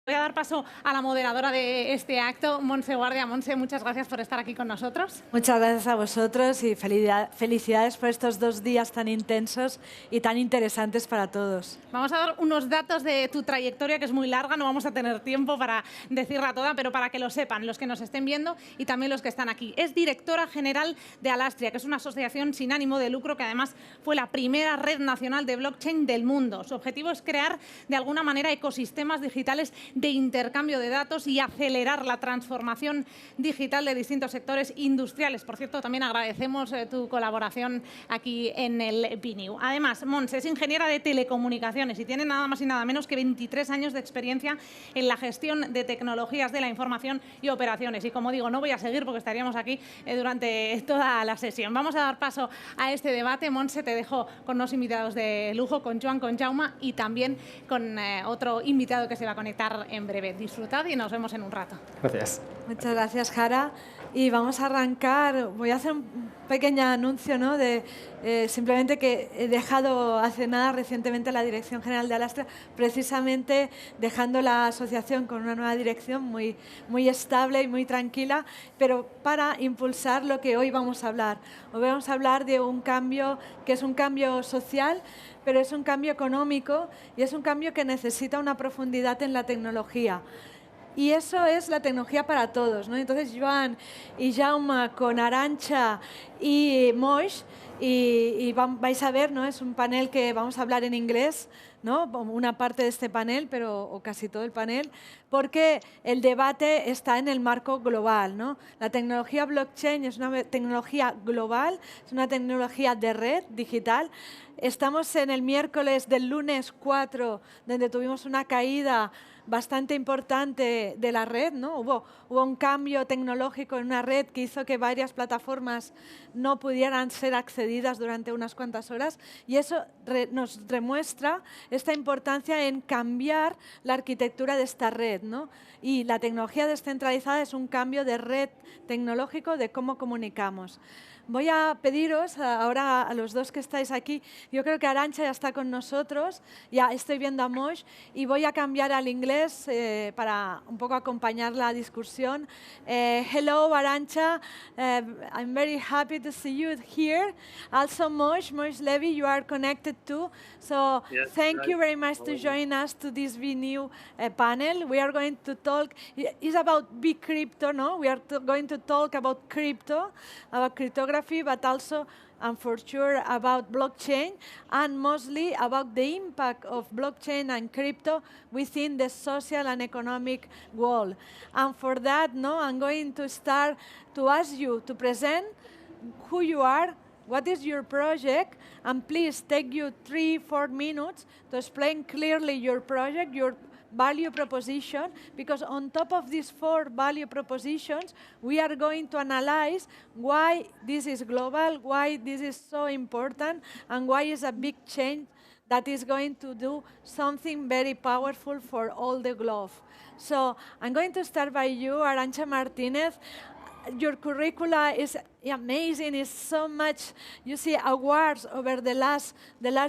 Voy a dar paso a la moderadora de este acto, Montse Guardia. Montse, muchas gracias por estar aquí con nosotros. Muchas gracias a vosotros y felicidades por estos 2 días tan intensos y tan interesantes para todos. Vamos a dar unos datos de tu trayectoria, que es muy larga, no vamos a tener tiempo para decirla toda, pero para que lo sepan los que nos estén viendo y también los que están aquí. Es directora general de Alastria, que es una asociación sin ánimo de lucro que además fue la primera red nacional de blockchain del mundo. Su objetivo es crear de alguna manera ecosistemas digitales de intercambio de datos y acelerar la transformación digital de distintos sectores industriales. Por cierto, también agradecemos tu colaboración aquí en el BNew. Además, Montse es ingeniera de telecomunicaciones y tiene nada más y nada menos que 23 años de experiencia en la gestión de tecnologías de la información y operaciones. Y como digo, no voy a seguir porque estaríamos aquí durante toda la sesión. Vamos a dar paso a este debate. Montse, te dejo con unos invitados de lujo, con Joan, con Jaume y también con otro invitado que se va a conectar en breve. Disfrutad y nos vemos en un rato. Gracias. Muchas gracias, Jara. Y vamos a arrancar. Voy a hacer un pequeño anuncio, ¿no? Simplemente que he dejado hace nada recientemente la Dirección General de Alastria, precisamente dejando la asociación con una nueva dirección muy estable y muy tranquila, pero para impulsar lo que hoy vamos a hablar. Hoy vamos a hablar de un cambio que es un cambio social, pero es un cambio económico y es un cambio que necesita una profundidad en la tecnología. Y eso es la tecnología para todos, ¿no? Entonces, Joan y Jaume con Arantxa y Moix, vais a ver, ¿no? Es un panel que vamos a hablar en inglés, ¿no? Una parte de este panel, o casi todo el panel, porque el debate está en el marco global, ¿no? La tecnología blockchain es una tecnología global, es una tecnología de red digital. Estamos en el miércoles del lunes 4, donde tuvimos una caída bastante importante de la red, ¿no? Hubo un cambio tecnológico en una red que hizo que varias plataformas no pudieran ser accedidas durante unas cuantas horas y eso nos demuestra esta importancia en cambiar la arquitectura de esta red, ¿no? Y la tecnología descentralizada es un cambio de red tecnológico de cómo comunicamos. Voy a pediros ahora a los dos que estáis aquí, yo creo que Arantxa ya está con nosotros, ya estoy viendo a Moix y voy a cambiar al inglés para un poco acompañar la discusión. Hello Arantxa, I'm very happy to see you here. Also Moix Levy, you are connected too. So yes, thank you very much to join us to this BNew panel. We are going to talk, it's about BCRYPTO, no? We are going to talk about crypto, about cryptography, but also and for sure about blockchain and mostly about the impact of blockchain and crypto within the social and economic world. And for that, I'm going to start to ask you to present who you are, what is your project, and please take you 3-4 minutes to explain clearly your project, your value proposition, because on top of these 4 value propositions, we are going to analyze why this is global, why this is so important, and why it's a big change that is going to do something very powerful for all the globe. So I'm going to start by you, Arantxa Martinez. Your curricula is amazing. It's so much. You see awards over the last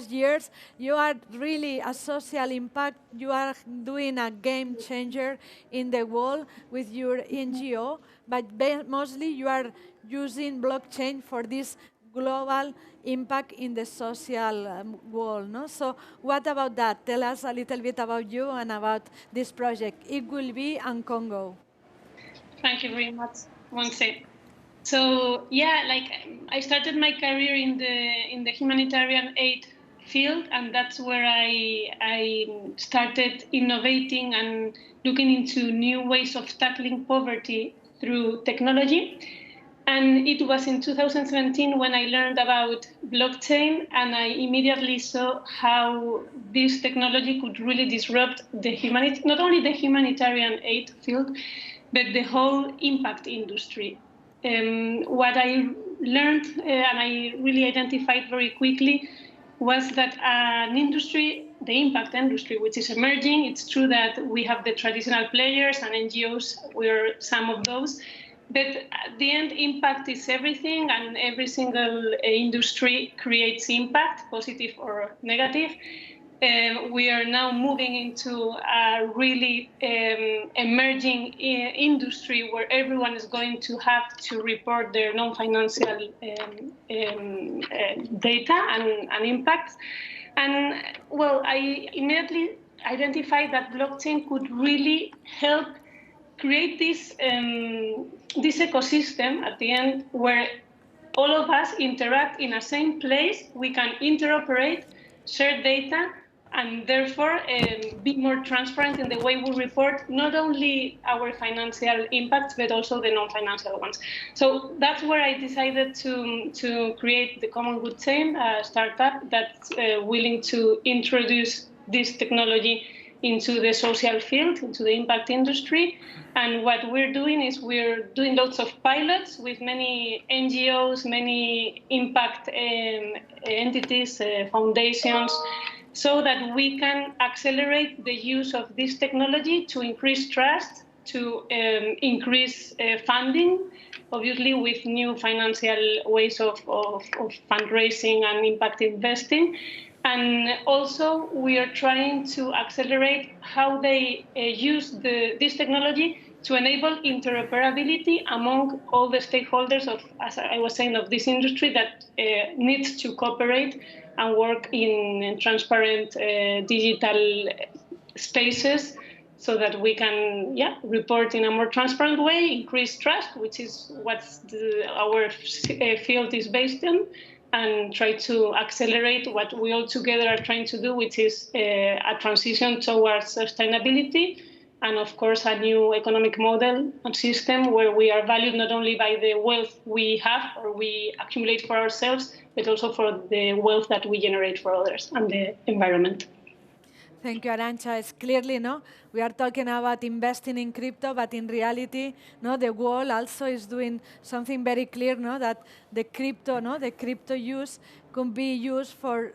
years. You are really a social impact. You are doing a game changer in the world with your NGO. But mostly you are using blockchain for this global impact in the social world. No? So what about that? Tell us a little bit about you and about this project. It will be on Congo. Thank you very much, Montse. So yeah, I started my career in the humanitarian aid field, and that's where I started innovating and looking into new ways of tackling poverty through technology. And it was in 2017 when I learned about blockchain, and I immediately saw how this technology could really disrupt not only the humanitarian aid field, but the whole impact industry. What I learned and I really identified very quickly was that an industry, the impact industry, which is emerging, it's true that we have the traditional players and NGOs, we're some of those, but at the end, impact is everything, and every single industry creates impact, positive or negative. we are now moving into a really emerging industry where everyone is going to have to report their non-financial data and impacts. And well, I immediately identified that blockchain could really help create this ecosystem at the end where all of us interact in a same place. We can interoperate, share data, and therefore be more transparent in the way we report not only our financial impacts, but also the non-financial ones. So that's where I decided to create the Common Good Chain, a startup that's willing to introduce this technology into the social field, into the impact industry. And what we're doing is we're doing lots of pilots with many NGOs, many impact entities, foundations, so that we can accelerate the use of this technology to increase trust, to increase funding, obviously with new financial ways of fundraising and impact investing. And also, we are trying to accelerate how they use this technology to enable interoperability among all the stakeholders of, as I was saying, of this industry that needs to cooperate and work in transparent digital spaces, so that we can, report in a more transparent way, increase trust, which is what our field is based on, and try to accelerate what we all together are trying to do, which is a transition towards sustainability, and of course a new economic model and system where we are valued not only by the wealth we have or we accumulate for ourselves, but also for the wealth that we generate for others and the environment. Thank you, Arantxa. It's clearly, we are talking about investing in crypto, but in reality, the world also is doing something very clear, that the crypto use could be used for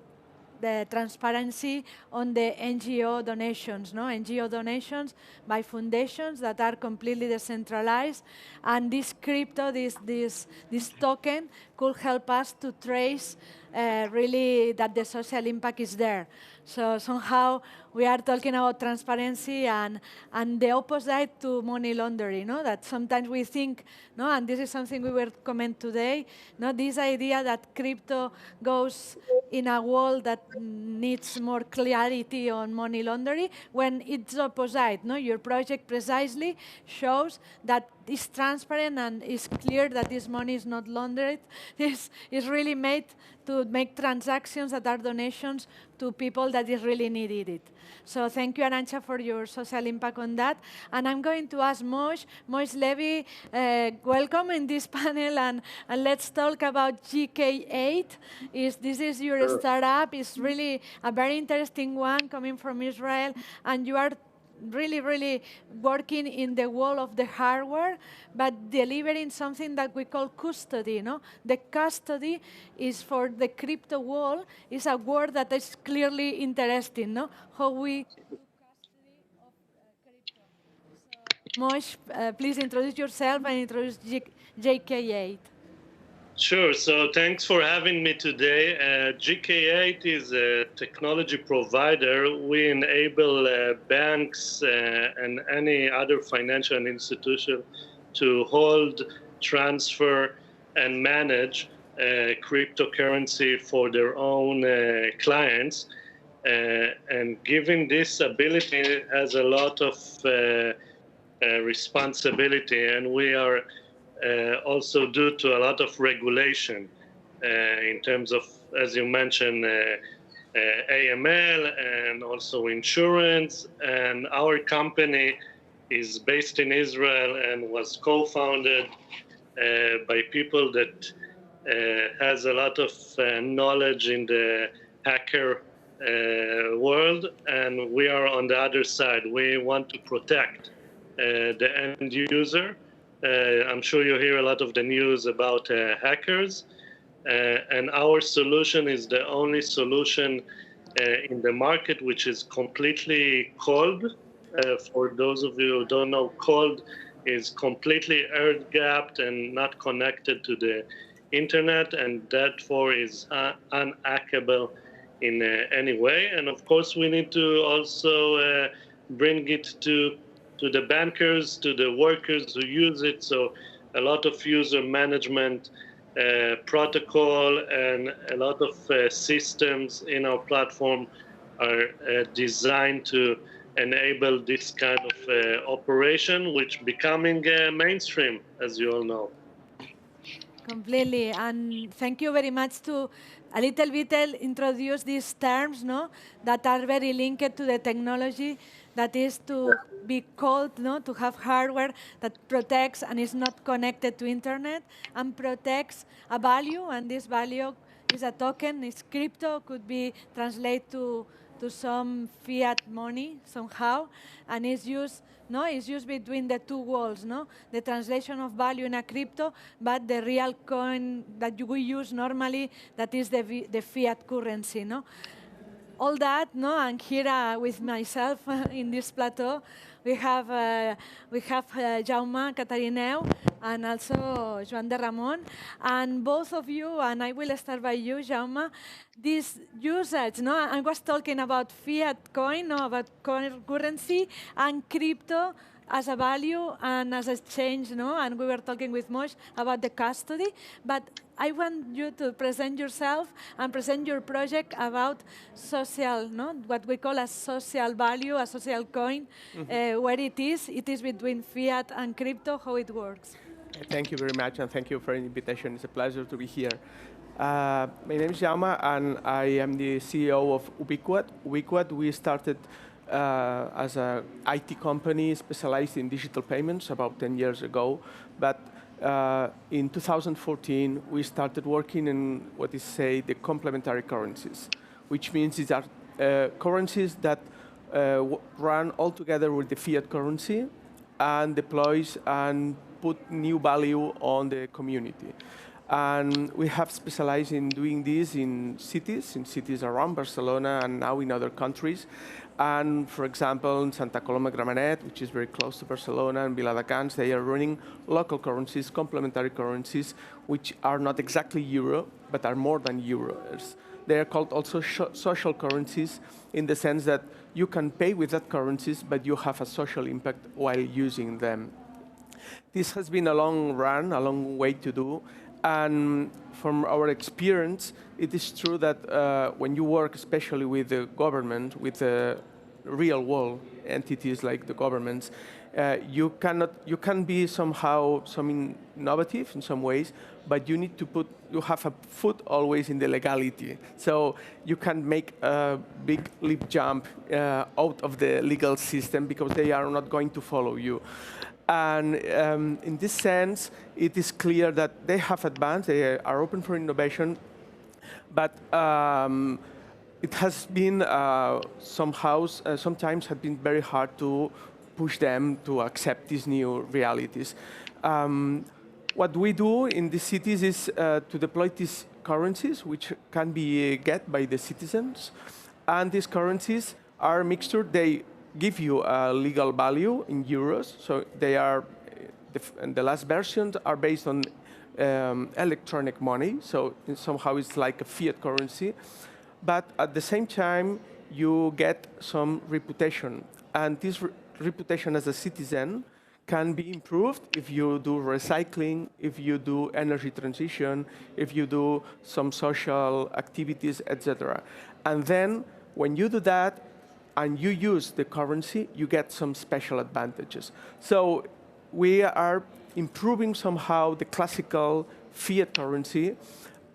the transparency on the NGO donations, NGO donations by foundations that are completely decentralized, and this crypto, this token, could help us to trace really that the social impact is there. So somehow we are talking about transparency and the opposite to money laundering, that sometimes we think, and this is something we will comment today, this idea that crypto goes in a world that needs more clarity on money laundering, when it's opposite. Your project precisely shows that it's transparent and it's clear that this money is not laundered. It's really made to make transactions that are donations to people that is really needed it. So thank you, Arantxa, for your social impact on that. And I'm going to ask Mosh Levy, welcome in this panel, and let's talk about GK8. This is your startup. It's really a very interesting one coming from Israel, and you are really, really working in the world of the hardware, but delivering something that we call custody. The custody is for the crypto world, is a word that is clearly interesting, how we do custody of crypto. So, Mosh, please introduce yourself and introduce GK8. Sure. So thanks for having me today. GK8 is a technology provider. We enable banks and any other financial institution to hold, transfer, and manage cryptocurrency for their own clients. And giving this ability has a lot of responsibility, and we are also due to a lot of regulation in terms of, as you mentioned, AML and also insurance. And our company is based in Israel and was co-founded by people that has a lot of knowledge in the hacker world, and we are on the other side. We want to protect the end user. I'm sure you hear a lot of the news about hackers, and our solution is the only solution in the market which is completely cold. For those of you who don't know, cold is completely air-gapped and not connected to the internet, and therefore is unhackable in any way. And of course, we need to also bring it to the bankers, to the workers who use it. So a lot of user management protocol and a lot of systems in our platform are designed to enable this kind of operation, which becoming mainstream, as you all know. Completely, and thank you very much to a little bit introduce these terms, no, that are very linked to the technology, that is to be called, no, to have hardware that protects and is not connected to internet and protects a value, and this value is a token, is crypto, could be translated to some fiat money somehow, and is used. No, it's used between the two walls, no? The translation of value in a crypto, but the real coin that we use normally, that is the fiat currency, no? All that, no, and here with myself in this plateau, we have Jaume Catarineu and also Joan de Ramon, and both of you, and I will start by you, Jaume, this usage, no, I was talking about fiat coin, no, about currency and crypto as a value and as a exchange, no, and we were talking with Mosh about the custody, but I want you to present yourself and present your project about social, no? What we call a social value, a social coin, where it is between fiat and crypto, how it works. Thank you very much, and thank you for the invitation. It's a pleasure to be here. My name is Jaume, and I am the CEO of Ubiquat. Ubiquat, we started as an IT company specialized in digital payments about 10 years ago, but in 2014, we started working in what is, say, the complementary currencies, which means these are currencies that run all together with the fiat currency and deploys and put new value on the community. And we have specialized in doing this in cities around Barcelona and now in other countries. And for example, in Santa Coloma Gramenet, which is very close to Barcelona, and Viladecans, they are running local currencies, complementary currencies, which are not exactly euro, but are more than euros. They are called also social currencies in the sense that you can pay with that currencies, but you have a social impact while using them. This has been a long run, a long way to do. And from our experience, it is true that when you work especially with the government, with the real world entities like the governments, you can be somehow innovative in some ways, but you have a foot always in the legality. So you can make a big leap jump out of the legal system because they are not going to follow you. And in this sense, it is clear that they have advanced, they are open for innovation, but it has been sometimes have been very hard to push them to accept these new realities. What we do in the cities is to deploy these currencies, which can be get by the citizens, and these currencies are a mixture. They give you a legal value in euros, so they are, the last versions are based on electronic money, so somehow it's like a fiat currency, but at the same time you get some reputation, and this reputation as a citizen can be improved if you do recycling, if you do energy transition, if you do some social activities, etc. And then when you do that, and you use the currency, you get some special advantages. So we are improving somehow the classical fiat currency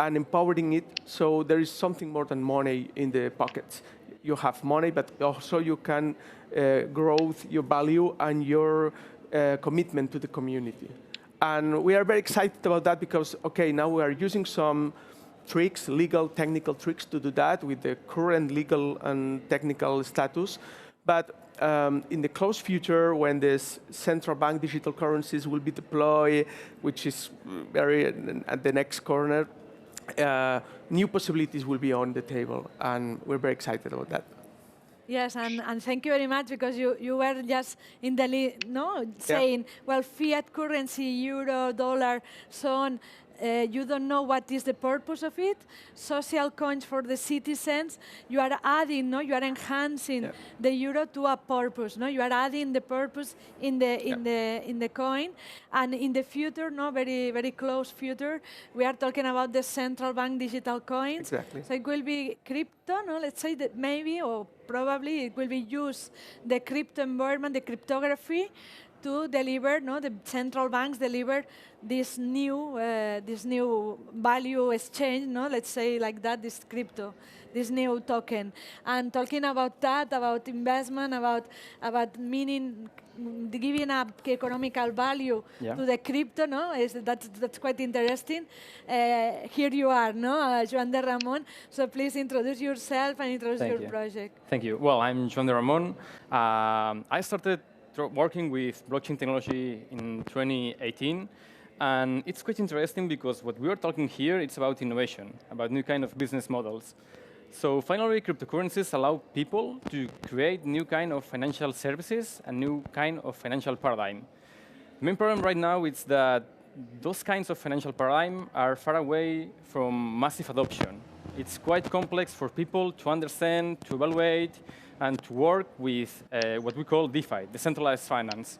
and empowering it so there is something more than money in the pockets. You have money, but also you can grow your value and your commitment to the community. And we are very excited about that because, okay, now we are using some tricks, legal, technical tricks to do that with the current legal and technical status. But in the close future, when this central bank digital currencies will be deployed, which is very at the next corner, new possibilities will be on the table. And we're very excited about that. Yes, and thank you very much because you were just in the saying, well, fiat currency, euro, dollar, so on. you don't know what is the purpose of it. Social coins for the citizens, you are adding, no, you are enhancing the euro to a purpose, no, you are adding the purpose in the coin, and in the future, no, very close future, we are talking about the central bank digital coins. Exactly. So it will be crypto, no, let's say that maybe or probably it will be used the crypto environment, the cryptography, to deliver, no, the central banks deliver this new value exchange, no, let's say like that, this crypto, this new token. And talking about that, about investment, about meaning, giving up economical value to the crypto, no, that's quite interesting. Here you are, no, Joan de Ramon. So please introduce yourself and introduce your project. Thank you. Well, I'm Joan de Ramon. I started working with blockchain technology in 2018. And it's quite interesting because what we are talking here, it's about innovation, about new kind of business models. So finally, cryptocurrencies allow people to create new kind of financial services, a new kind of financial paradigm. The main problem right now is that those kinds of financial paradigm are far away from massive adoption. It's quite complex for people to understand, to evaluate, and to work with what we call DeFi, decentralized finance.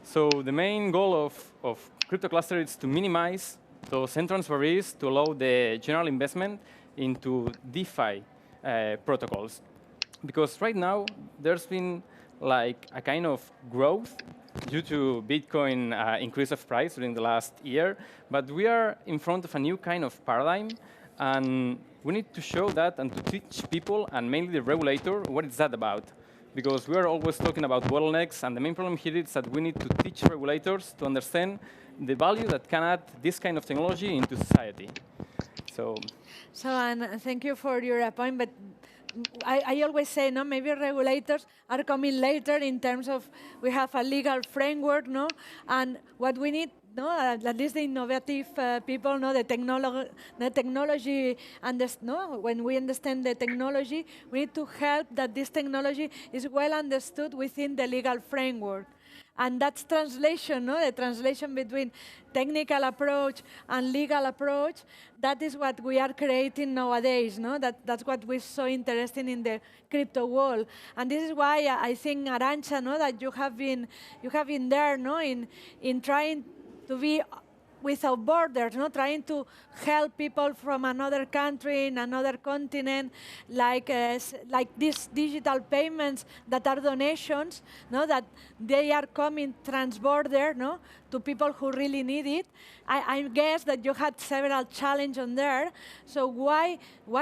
So the main goal of Crypto Cluster is to minimize those entrance barriers to allow the general investment into DeFi protocols. Because right now, there's been like a kind of growth due to Bitcoin increase of price during the last year, but we are in front of a new kind of paradigm, and we need to show that and to teach people, and mainly the regulator, what is that about. Because we are always talking about bottlenecks, and the main problem here is that we need to teach regulators to understand the value that can add this kind of technology into society. So and thank you for your point, but I always say, no, maybe regulators are coming later in terms of we have a legal framework, no, and what we need, no, at least the innovative people, no, the technology, no, when we understand the technology, we need to help that this technology is well understood within the legal framework. And that's translation, no? The translation between technical approach and legal approach. That is what we are creating nowadays, no? That's what we're so interested in the crypto world. And this is why I think, Arantxa, no, that you have been there, no, in trying to be without borders, no, trying to help people from another country, in another continent, like these digital payments that are donations, no, that they are coming transborder, no, to people who really need it. I guess that you had several challenges on there. So why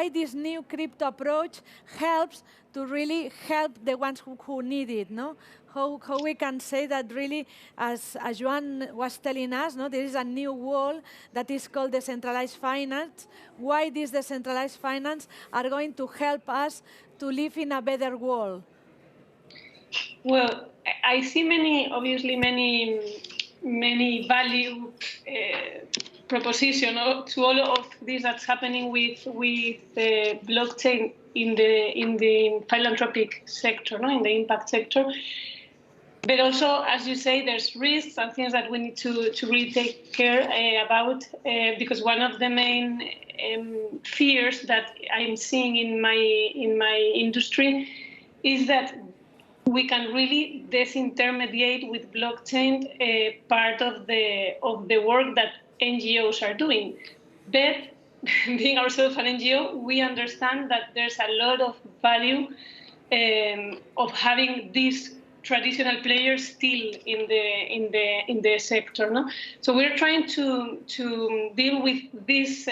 this new crypto approach helps to really help the ones who need it, no? How we can say that really, as Joan was telling us, no, there is a new world that is called decentralized finance. Why this decentralized finance are going to help us to live in a better world? Well, I see obviously many value proposition to all of this that's happening with blockchain in the philanthropic sector, no, in the impact sector. But also, as you say, there's risks and things that we need to really take care about, because one of the main fears that I'm seeing in my industry is that we can really disintermediate with blockchain part of the work that NGOs are doing. But being ourselves an NGO, we understand that there's a lot of value of having these traditional players still in the sector, no? So we're trying to deal with this.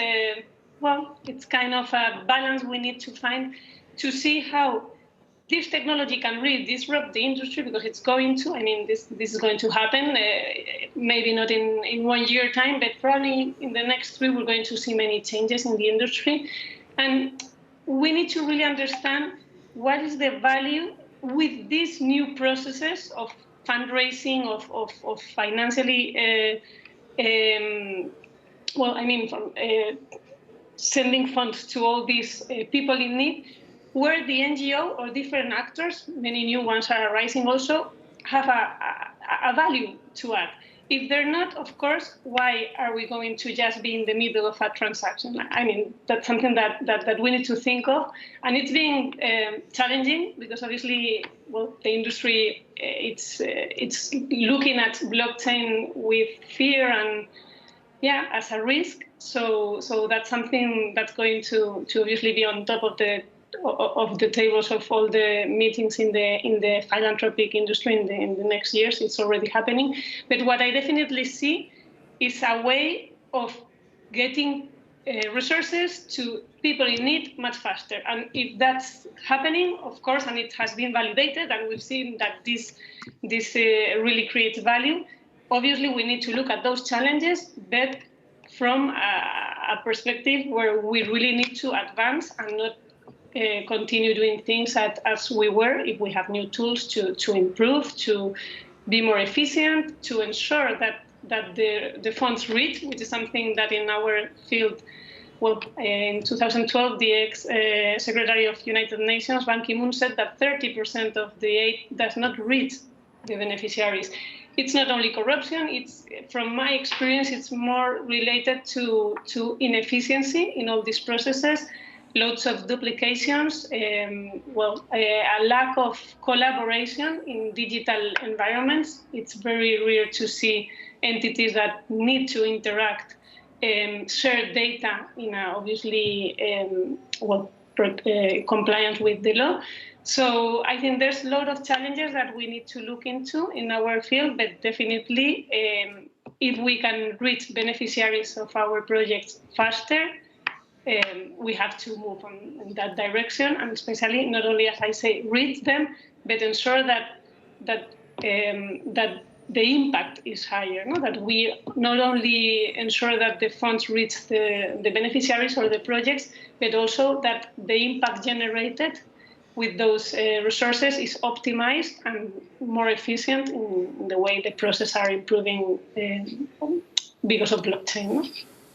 Well, it's kind of a balance we need to find to see how this technology can really disrupt the industry, because it's going to. I mean, this is going to happen. Maybe not in 1 year time, but probably in the next 3 we're going to see many changes in the industry, and we need to really understand what is the value with these new processes of fundraising, of financially, sending funds to all these people in need, where the NGO or different actors, many new ones are arising also, have a value to add. If they're not, of course, why are we going to just be in the middle of a transaction? I mean, that's something that we need to think of. And it's been challenging because obviously, well, the industry, it's looking at blockchain with fear and, yeah, as a risk. So that's something that's going to obviously be on top of the tables of all the meetings in the philanthropic industry in the next years. It's already happening. But what I definitely see is a way of getting resources to people in need much faster. And if that's happening, of course, and it has been validated, and we've seen that this really creates value, obviously we need to look at those challenges, but from a perspective where we really need to advance and not continue doing things as we were. If we have new tools to improve, to be more efficient, to ensure that the funds reach, which is something that in our field, well, in 2012, the ex-Secretary of United Nations, Ban Ki-moon, said that 30% of the aid does not reach the beneficiaries. It's not only corruption, it's, from my experience, it's more related to inefficiency in all these processes, loads of duplications, a lack of collaboration in digital environments. It's very rare to see entities that need to interact, share data in a obviously compliant with the law. So I think there's a lot of challenges that we need to look into in our field, but definitely if we can reach beneficiaries of our projects faster, we have to move in that direction, and especially not only, as I say, reach them, but ensure that the impact is higher. No? That we not only ensure that the funds reach the beneficiaries or the projects, but also that the impact generated with those resources is optimized and more efficient in the way the processes are improving because of blockchain. No?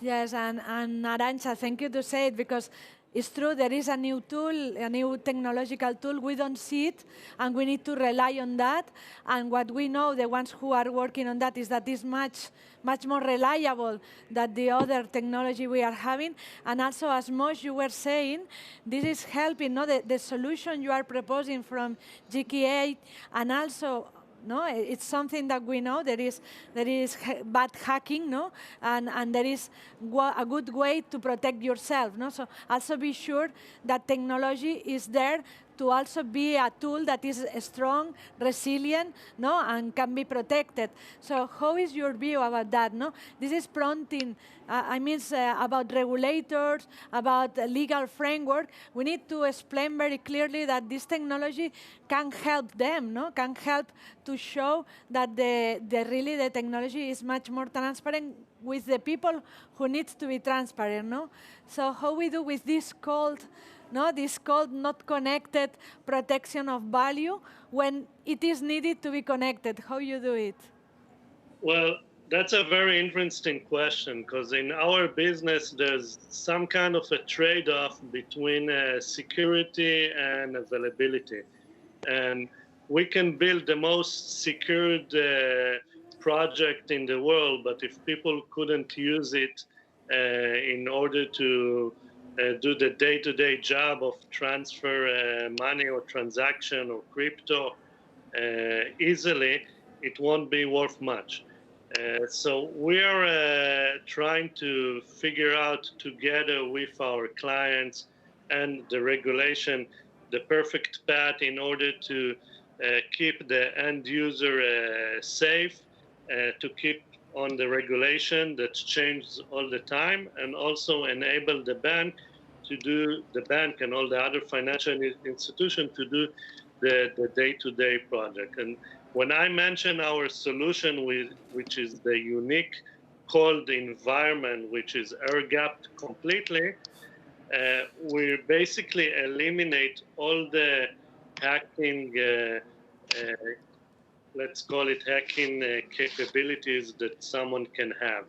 Yes, and Arantxa, thank you to say it, because it's true, there is a new tool, a new technological tool. We don't see it, and we need to rely on that. And what we know, the ones who are working on that, is that it's much more reliable than the other technology we are having. And also, as Mosh, you were saying, this is helping, no? The solution you are proposing from GK8, and also, no, it's something that we know there is bad hacking, no, and there is a good way to protect yourself, no. So also be sure that technology is there to also be a tool that is strong, resilient, no, and can be protected. So how is your view about that, no? This is prompting, about regulators, about legal framework. We need to explain very clearly that this technology can help them, no? Can help to show that the technology is much more transparent with the people who needs to be transparent, no? So how we do with this called not connected protection of value when it is needed to be connected? How you do it? Well, that's a very interesting question, because in our business, there's some kind of a trade-off between security and availability. And we can build the most secured project in the world, but if people couldn't use it in order to do the day-to-day job of transfer money or transaction or crypto easily, it won't be worth much. So we are trying to figure out together with our clients and the regulation the perfect path in order to keep the end user safe, to keep on the regulation that changes all the time, and also enable the bank and all the other financial institutions to do the day-to-day project. And when I mention our solution, which is the unique cold environment, which is air-gapped completely, we basically eliminate all the hacking, let's call it hacking capabilities that someone can have.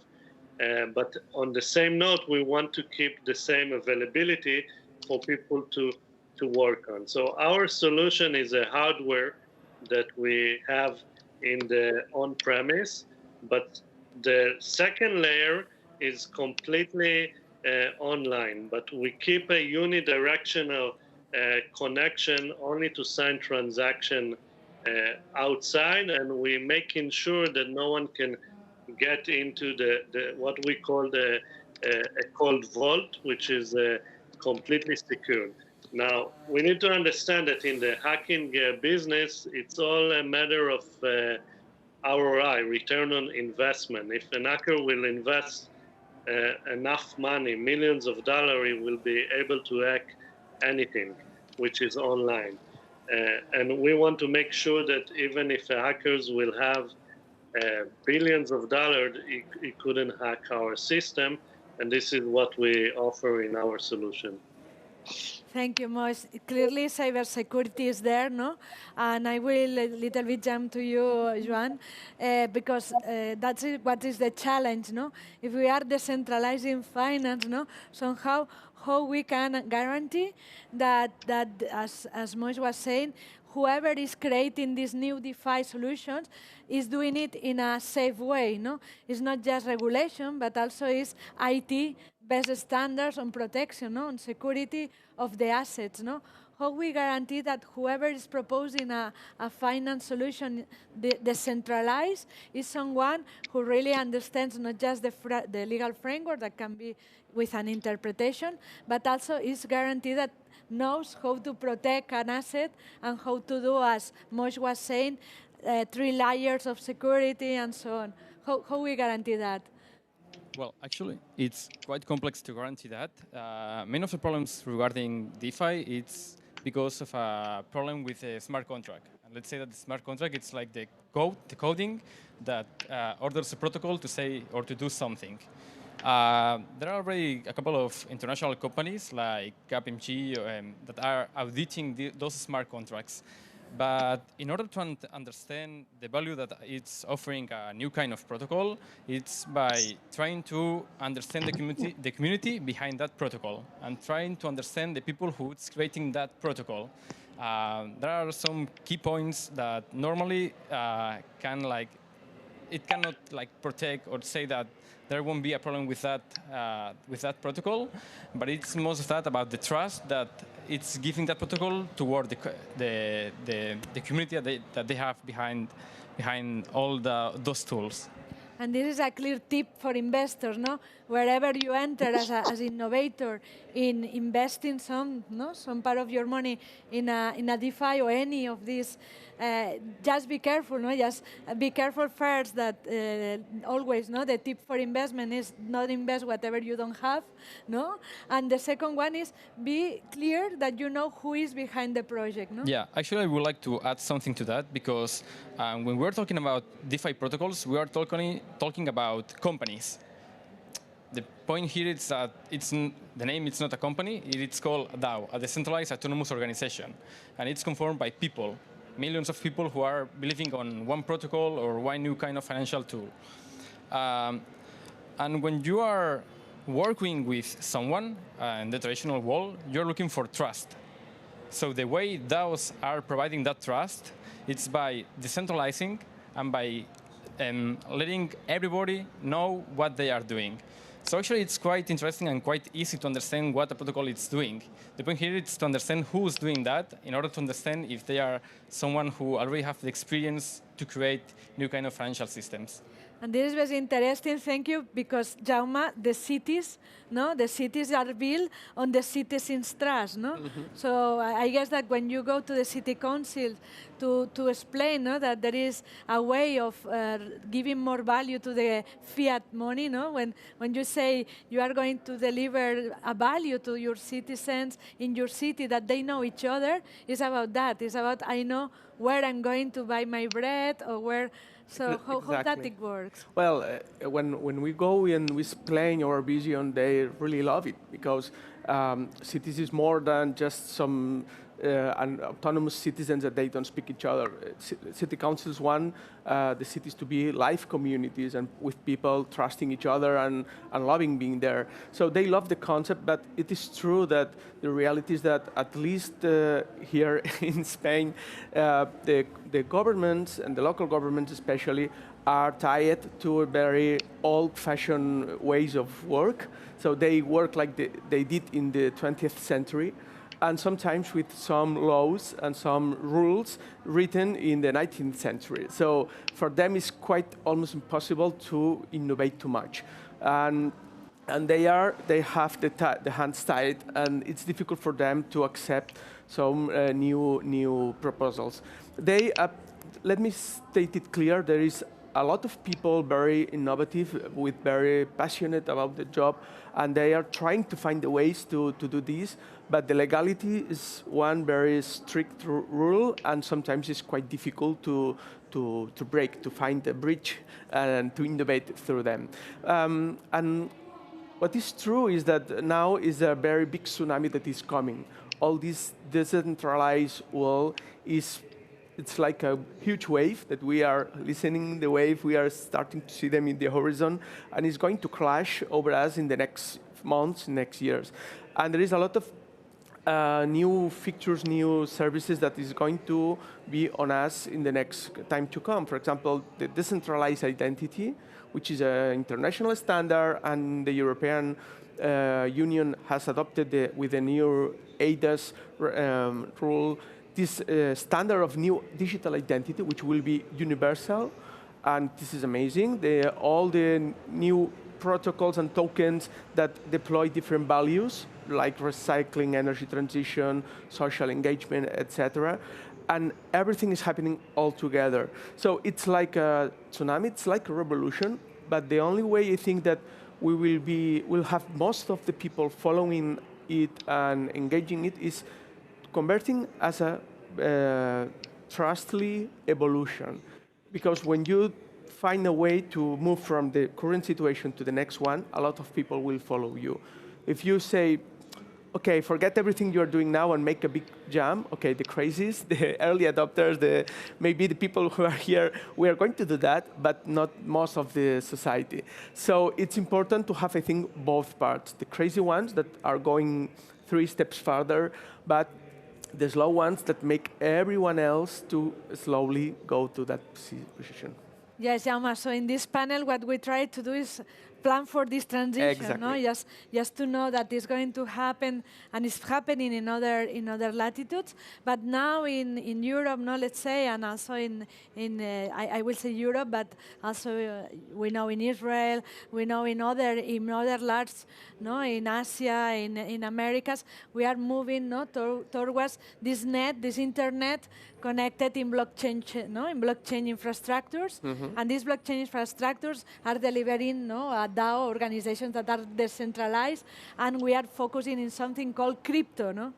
But on the same note, we want to keep the same availability for people to work on. So our solution is a hardware that we have in the on-premise, But the second layer is completely online, but we keep a unidirectional connection only to sign transaction outside, and we making sure that no one can get into the what we call a cold vault, which is completely secure. Now, we need to understand that in the hacking business, it's all a matter of ROI, return on investment. If an hacker will invest enough money, millions of dollars, he will be able to hack anything which is online. And we want to make sure that even if the hackers will have billions of dollars, he couldn't hack our system. And this is what we offer in our solution. Thank you, Moise. Clearly, cybersecurity is there, no? And I will a little bit jump to you, Joan, because that's what is the challenge, no? If we are decentralizing finance, no, somehow how we can guarantee that as Moise was saying, whoever is creating these new DeFi solutions is doing it in a safe way, no? It's not just regulation, but also is IT best standards on protection, no? On security of the assets, no? How we guarantee that whoever is proposing a finance solution decentralized is someone who really understands not just the legal framework that can be with an interpretation, but also is guaranteed that knows how to protect an asset and how to do, as Mosh was saying, 3 layers of security and so on. How we guarantee that? Well, actually, it's quite complex to guarantee that. Many of the problems regarding DeFi, it's because of a problem with a smart contract. And let's say that the smart contract, it's like the coding that orders a protocol to say or to do something. There are already a couple of international companies like KPMG that are auditing those smart contracts. But in order to understand the value that it's offering a new kind of protocol, it's by trying to understand the community behind that protocol and trying to understand the people who is creating that protocol. There are some key points that normally it cannot protect or say that there won't be a problem with that protocol, but it's most of that about the trust that it's giving that protocol toward the community that they have behind all those tools. And this is a clear tip for investors, no? Wherever you enter as an innovator in investing some part of your money in a DeFi or any of these, just be careful, no? Just be careful first that always, no? The tip for investment is not invest whatever you don't have, no? And the second one is be clear that you know who is behind the project, no? Yeah, actually, I would like to add something to that because when we're talking about DeFi protocols, we are talking about companies. The point here is that the name is not a company, it's called a DAO, a decentralized autonomous organization. And it's conformed by people, millions of people who are believing on one protocol or one new kind of financial tool. And when you are working with someone in the traditional world, you're looking for trust. So the way DAOs are providing that trust, it's by decentralizing and by letting everybody know what they are doing. So actually, it's quite interesting and quite easy to understand what a protocol is doing. The point here is to understand who's doing that in order to understand if they are someone who already have the experience to create new kind of financial systems. And this is very interesting, thank you, because Jaume, the cities are built on the citizens' trust, no? Mm-hmm. So I guess that when you go to the city council to explain, no, that there is a way of giving more value to the fiat money, no? When you say you are going to deliver a value to your citizens in your city that they know each other, it's about that. It's about I know where I'm going to buy my bread or where. So how that it works? Well, when we go and we explain our vision, they really love it because cities is more than just some and autonomous citizens that they don't speak each other. City councils want the cities to be live communities and with people trusting each other and loving being there. So they love the concept, but it is true that the reality is that at least here in Spain, the governments and the local governments especially are tied to very old-fashioned ways of work. So they work like they did in the 20th century, and sometimes with some laws and some rules written in the 19th century. So for them, it's quite almost impossible to innovate too much. And they have the hands tied, and it's difficult for them to accept some new proposals. Let me state it clear, there is a lot of people very innovative, very passionate about the job, and they are trying to find the ways to do this, but the legality is one very strict rule, and sometimes it's quite difficult to break, to find a bridge and to innovate through them. And what is true is that now is a very big tsunami that is coming. All this decentralized world it's like a huge wave that we are listening the wave, we are starting to see them in the horizon, and it's going to crash over us in the next months, next years. And there is a lot of new features, new services that is going to be on us in the next time to come. For example, the decentralized identity, which is an international standard, and the European Union has adopted with the new ADAS rule, this standard of new digital identity, which will be universal, and this is amazing. All the new protocols and tokens that deploy different values, like recycling, energy transition, social engagement, etc. And everything is happening all together. So it's like a tsunami, it's like a revolution, but the only way I think that we'll have most of the people following it and engaging it is converting as a trustly evolution. Because when you find a way to move from the current situation to the next one, a lot of people will follow you. If you say, okay, forget everything you're doing now and make a big jump, okay, the crazies, the early adopters, maybe the people who are here, we are going to do that, but not most of the society. So it's important to have, I think, both parts. The crazy ones that are going 3 steps further, but the slow ones that make everyone else to slowly go to that position. Yes, Jaume. So in this panel, what we try to do is plan for this transition. Exactly. No? Just to know that it's going to happen, and it's happening in other latitudes. But now in Europe, no, let's say, and also I will say Europe, but also we know in Israel, we know in other large, no, in Asia, in Americas, we are moving, no, towards this internet connected in blockchain, no, in blockchain infrastructures, and these blockchain infrastructures are delivering, no, DAO organizations that are decentralized, and we are focusing in something called crypto, no,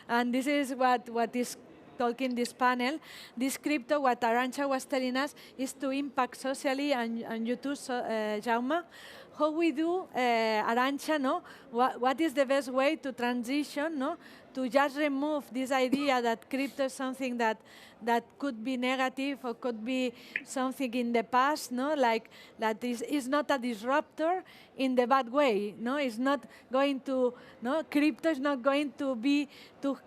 and this is what is talking this panel. This crypto, what Arantxa was telling us, is to impact socially, and you too, Jaume. How we do, Arantxa, no? What is the best way to transition, no? To just remove this idea that crypto is something that could be negative or could be something in the past, no? Like that is not a disruptor in the bad way, no? It's not going to, no? Crypto is not going to be to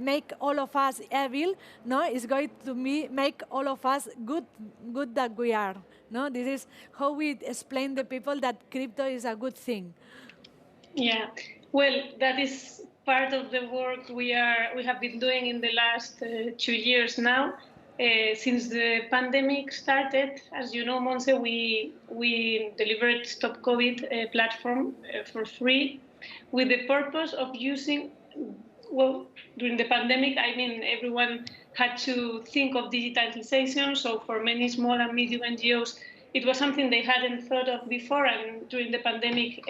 make all of us evil, no? It's going to make all of us good that we are, no? This is how we explain to people that crypto is a good thing. Yeah, well, that is part of the work we have been doing in the last 2 years now. Since the pandemic started, as you know, Monse, we delivered Stop COVID platform for free with the purpose of using, well, during the pandemic, I mean, everyone had to think of digitalization. So for many small and medium NGOs, it was something they hadn't thought of before, and during the pandemic,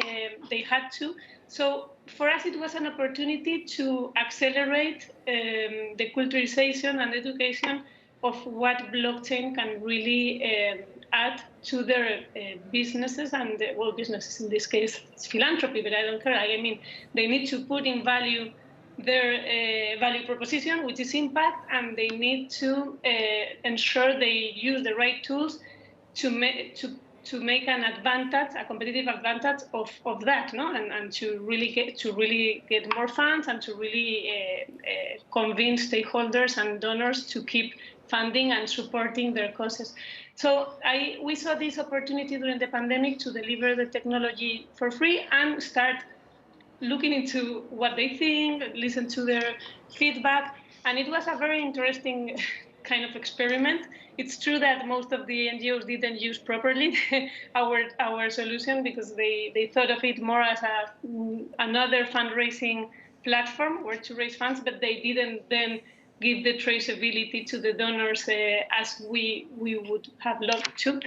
they had to. So for us, it was an opportunity to accelerate the culturalization and education of what blockchain can really add to their businesses, and well, businesses in this case, it's philanthropy, but I don't care. I mean, they need to put in value their value proposition, which is impact, and they need to ensure they use the right tools to make an advantage, a competitive advantage of that, no, and to really get more funds and to really convince stakeholders and donors to keep funding and supporting their causes. So we saw this opportunity during the pandemic to deliver the technology for free and start looking into what they think, listen to their feedback. And it was a very interesting kind of experiment. It's true that most of the NGOs didn't use properly our solution because they thought of it more as another fundraising platform where to raise funds, but they didn't then give the traceability to the donors as we would have loved to.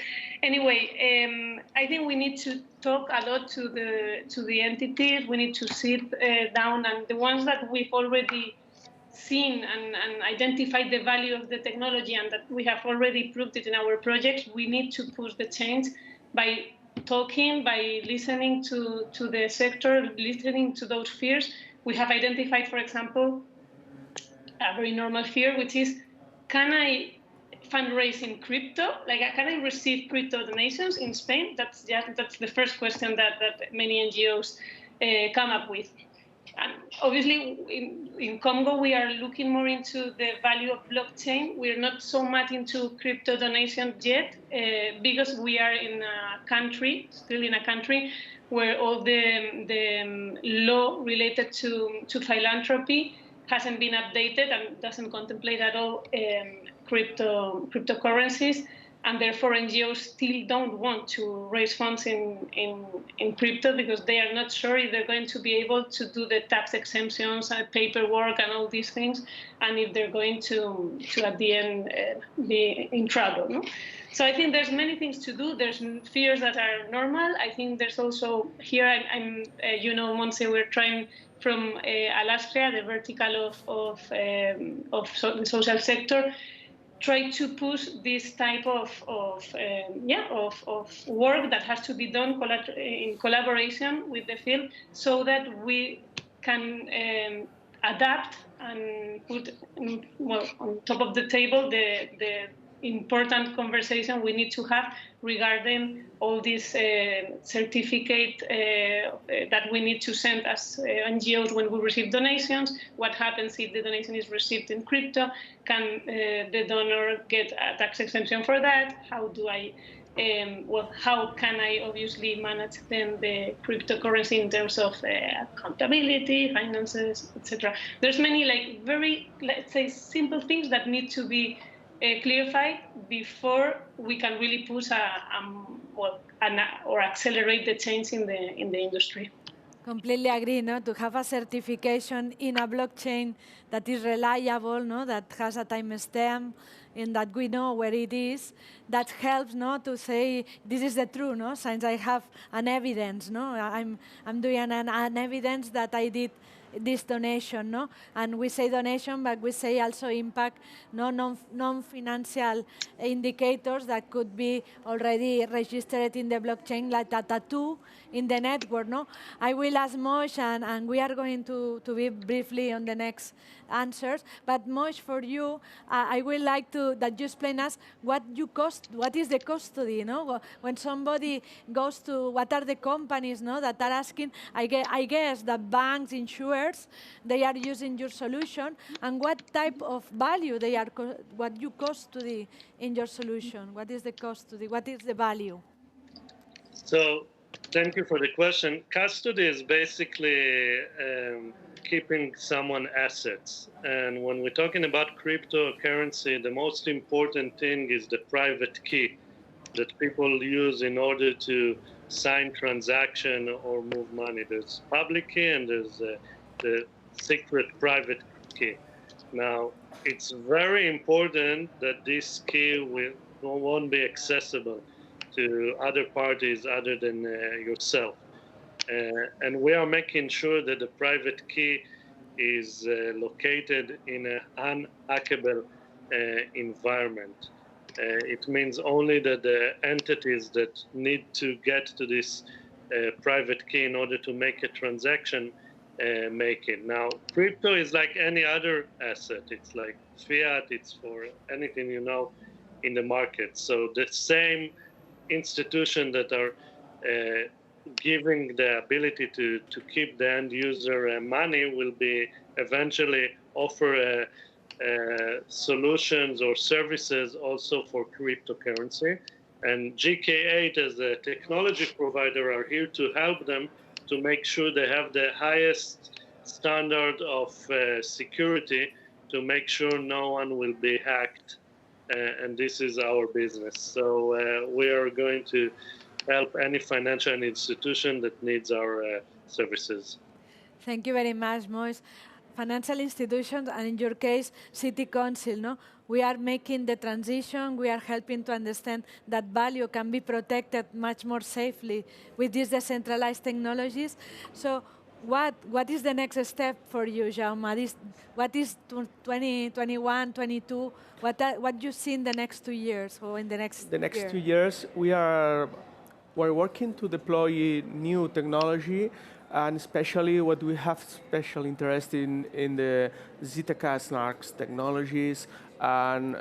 Anyway, I think we need to talk a lot to the entities. We need to sit down, and the ones that we've already seen and identified the value of the technology and that we have already proved it in our projects, we need to push the change by talking, by listening to the sector, listening to those fears. We have identified, for example, a very normal fear, which is, can I fundraise in crypto? Like, can I receive crypto donations in Spain? That's the first question that many NGOs come up with. And obviously, in Congo, we are looking more into the value of blockchain. We're not so much into crypto donations yet, because we are still in a country where all the law related to philanthropy hasn't been updated and doesn't contemplate at all cryptocurrencies, and therefore NGOs still don't want to raise funds in crypto because they are not sure if they're going to be able to do the tax exemptions and paperwork and all these things, and if they're going to at the end be in trouble. No? So I think there's many things to do. There's fears that are normal. I think there's also here, Montse, we're trying from Alastria, the vertical of the social sector, try to push this type of work that has to be done in collaboration with the field, so that we can adapt and put on top of the table the important conversation we need to have regarding all these certificates that we need to send as NGOs when we receive donations. What happens if the donation is received in crypto? Can the donor get a tax exemption for that? How do I, how can I obviously manage then the cryptocurrency in terms of accountability, finances, etc. There's many very, let's say, simple things that need to be clarified before we can really push or accelerate the change in the industry. Completely agree, no? To have a certification in a blockchain that is reliable, no? That has a timestamp, and that we know where it is, that helps, no? To say this is the truth, no? Since I have an evidence, no? I'm doing an evidence that I did this donation, no? And we say donation, but we say also impact, no? Non-financial indicators that could be already registered in the blockchain, like a tattoo in the network, no? I will ask Mosh, and we are going to be briefly on the next answers. But Mosh, for you, I would like that you explain us what is the custody, no? When somebody goes to, what are the companies, no? That are asking, I guess the banks, insurers, they are using your solution, and what type of value what you custody in your solution? What is the custody? What is the value? So, thank you for the question. Custody is basically keeping someone's assets. And when we're talking about cryptocurrency, the most important thing is the private key that people use in order to sign transaction or move money. There's public key and there's the secret private key. Now, it's very important that this key won't be accessible to other parties other than yourself. And we are making sure that the private key is located in an unhackable environment. It means only that the entities that need to get to this private key in order to make a transaction make it. Now, crypto is like any other asset. It's like fiat. It's for anything in the market. So the same institution that are giving the ability to keep the end user money will be eventually offer solutions or services also for cryptocurrency. And GK8 as a technology provider are here to help them to make sure they have the highest standard of security to make sure no one will be hacked. And this is our business. So we are going to help any financial institution that needs our services. Thank you very much, Moise. Financial institutions, and in your case, city council, no? We are making the transition. We are helping to understand that value can be protected much more safely with these decentralized technologies. So what is the next step for you, Jaume? What is 2021, 22? What you see in the next 2 years or in the next The next year? 2 years, we're working to deploy new technology, and especially what we have special interest in the ZK snarks technologies and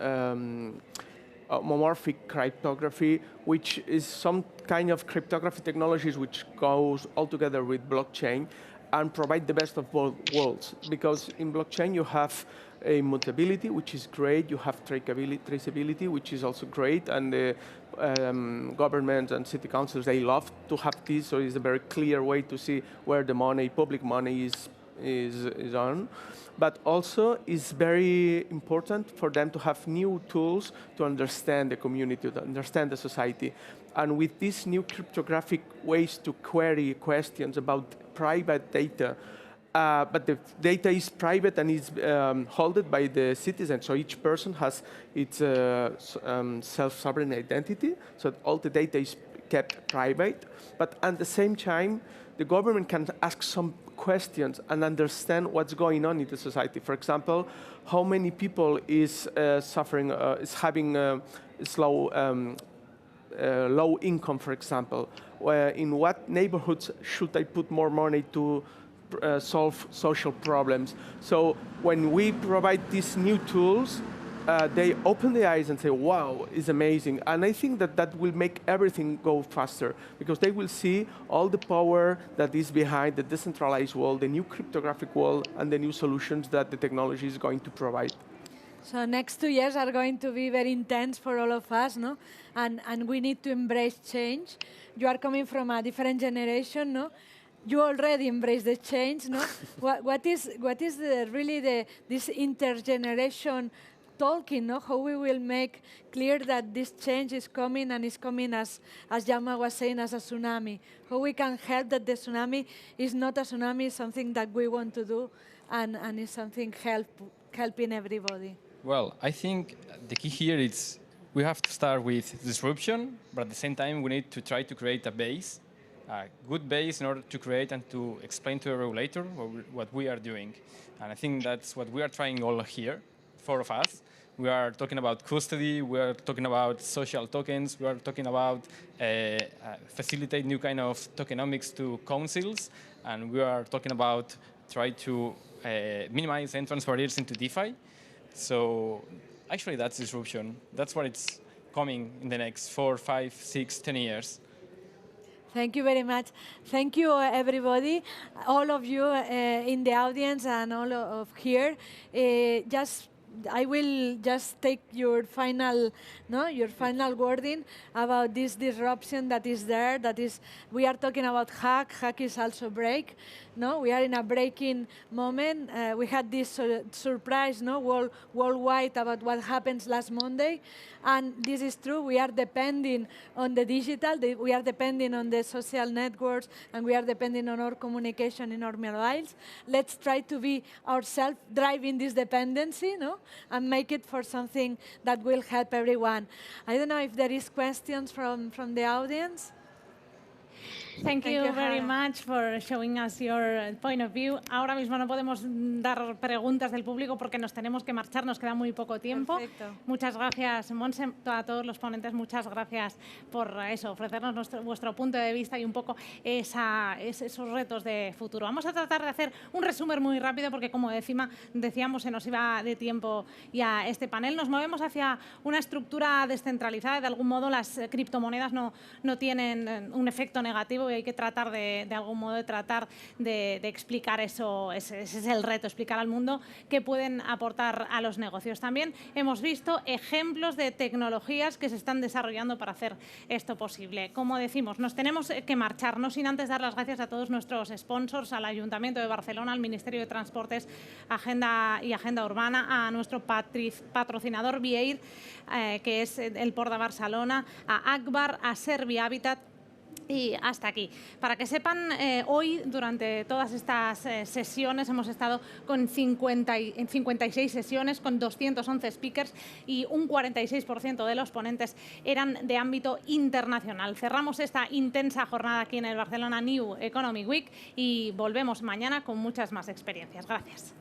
homomorphic cryptography, which is some kind of cryptography technologies which goes all together with blockchain and provide the best of both worlds. Because in blockchain you have immutability, which is great. You have traceability, which is also great. And the governments and city councils, they love to have this, so it's a very clear way to see where the money, public money is on. But also it's very important for them to have new tools to understand the community, to understand the society. And with these new cryptographic ways to query questions about private data, but the data is private and is held by the citizen, so each person has its self-sovereign identity, so all the data is kept private. But at the same time, the government can ask some questions and understand what's going on in the society. For example, how many people is suffering, is having low income, for example. In what neighborhoods should I put more money to solve social problems? So when we provide these new tools, they open the eyes and say, wow, it's amazing. And I think that that will make everything go faster, because they will see all the power that is behind the decentralized world, the new cryptographic world, and the new solutions that the technology is going to provide. So next 2 years are going to be very intense for all of us, no? And we need to embrace change. You are coming from a different generation, no? You already embrace the change, no? what is this intergeneration talking, no? How we will make clear that this change is coming, and is coming as Jaume was saying, as a tsunami. How we can help that the tsunami is not a tsunami, it's something that we want to do, and is something helping everybody. Well, I think the key here is we have to start with disruption, but at the same time we need to try to create a base, a good base, in order to create and to explain to a regulator what we are doing. And I think that's what we are trying all here, 4 of us. We are talking about custody, we are talking about social tokens, we are talking about facilitate new kind of tokenomics to councils, and we are talking about try to minimize entrance barriers into DeFi. So actually that's disruption. That's what it's coming in the next 4, 5, 6, 10 years. Thank you very much. Thank you, everybody, all of you in the audience and all of here. I will just take your final wording about this disruption that is there. That is, we are talking about hack. Hack is also break. No, we are in a breaking moment. We had this surprise, worldwide about what happens last Monday, and this is true. We are depending on the digital. We are depending on the social networks, and we are depending on our communication in our mobiles. Let's try to be ourselves driving this dependency, and make it for something that will help everyone. I don't know if there is questions from the audience. Thank you very Hara. much for showing us your point of view. Ahora mismo no podemos dar preguntas del público porque nos tenemos que marchar, nos queda muy poco tiempo. Perfecto. Muchas gracias, Montse, a todos los ponentes, muchas gracias por eso, ofrecernos vuestro punto de vista y un poco esos retos de futuro. Vamos a tratar de hacer un resumen muy rápido porque, como decíamos, se nos iba de tiempo ya este panel. Nos movemos hacia una estructura descentralizada. De algún modo, las criptomonedas no tienen un efecto negativo y hay que tratar de algún modo de explicar eso. Ese es el reto, explicar al mundo qué pueden aportar a los negocios. También hemos visto ejemplos de tecnologías que se están desarrollando para hacer esto posible. Como decimos, nos tenemos que marchar, no sin antes dar las gracias a todos nuestros sponsors, al Ayuntamiento de Barcelona, al Ministerio de Transportes, Agenda Urbana, a nuestro patrocinador BCRYPTO, que es el Port de Barcelona, a Akbar, a Servi Habitat. Y hasta aquí. Para que sepan, hoy, durante todas estas sesiones, hemos estado con 56 sesiones, con 211 speakers y un 46% de los ponentes eran de ámbito internacional. Cerramos esta intensa jornada aquí en el Barcelona New Economic Week y volvemos mañana con muchas más experiencias. Gracias.